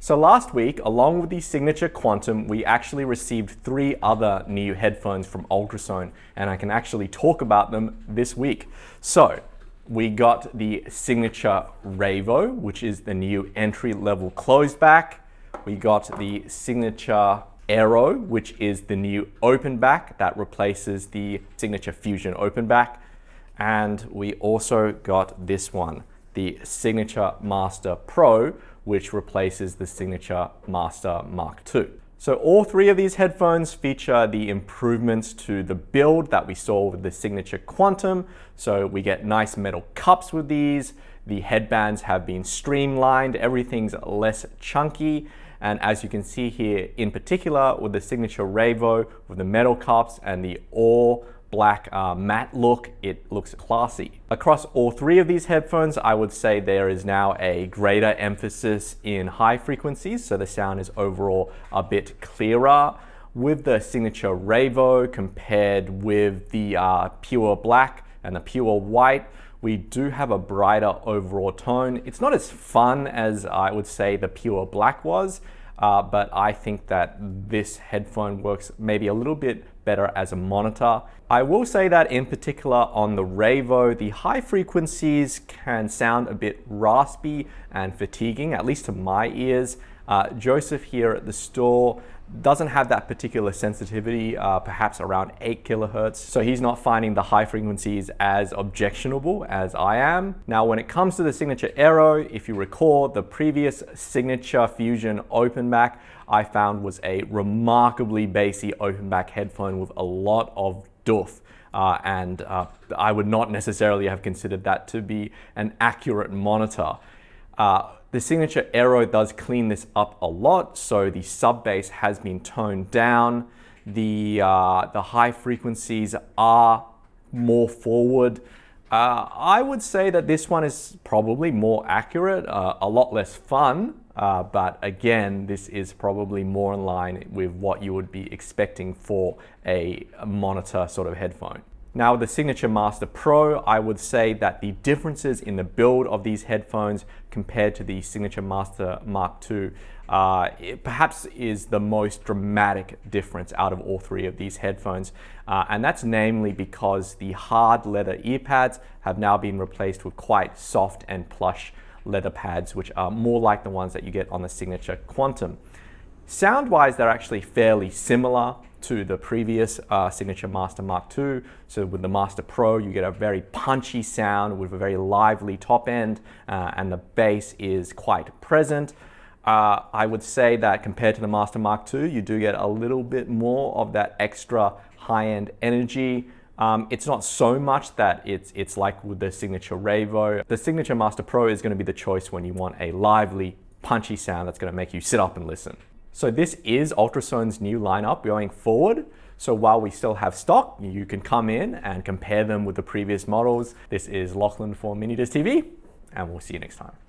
So last week, along with the Signature Quantum, we actually received 3 other new headphones from Ultrasone, and I can actually talk about them this week. So we got the Signature Rayvo, which is the new entry-level closed back. We got the Signature Aero, which is the new open back that replaces the Signature Fusion open back. And we also got this one, the Signature Master Pro, which replaces the Signature Master Mark II. So all 3 of these headphones feature the improvements to the build that we saw with the Signature Quantum. So we get nice metal cups with these. The headbands have been streamlined. Everything's less chunky. And as you can see here, in particular with the Signature Rayvo, with the metal cups and the all black matte look, it looks classy. Across all 3 of these headphones, I would say there is now a greater emphasis in high frequencies, so the sound is overall a bit clearer. With the Signature Rayvo compared with the pure black and the pure white, we do have a brighter overall tone. It's not as fun as I would say the pure black was, but I think that this headphone works maybe a little bit better as a monitor. I will say that in particular on the Rayvo, the high frequencies can sound a bit raspy and fatiguing, at least to my ears. Joseph here at the store doesn't have that particular sensitivity, perhaps around 8 kilohertz. So he's not finding the high frequencies as objectionable as I am. Now, when it comes to the Signature Aero, if you recall, the previous Signature Fusion open back I found was a remarkably bassy open back headphone with a lot of doof. I would not necessarily have considered that to be an accurate monitor. The Signature Aero does clean this up a lot, so the sub bass has been toned down. The high frequencies are more forward. I would say that this one is probably more accurate, a lot less fun, but again, this is probably more in line with what you would be expecting for a monitor sort of headphone. Now with the Signature Master Pro, I would say that the differences in the build of these headphones compared to the Signature Master Mark II it perhaps is the most dramatic difference out of all 3 of these headphones. And that's namely because the hard leather ear pads have now been replaced with quite soft and plush leather pads, which are more like the ones that you get on the Signature Quantum. Sound-wise, they're actually fairly similar to the previous Signature Master Mark II. So with the Master Pro, you get a very punchy sound with a very lively top end, and the bass is quite present. I would say that compared to the Master Mark II, you do get a little bit more of that extra high-end energy. It's not so much that it's like with the Signature Rayvo. The Signature Master Pro is going to be the choice when you want a lively, punchy sound that's going to make you sit up and listen. So this is Ultrasone's new lineup going forward. So while we still have stock, you can come in and compare them with the previous models. This is Lachlan for Minidisc TV, and we'll see you next time.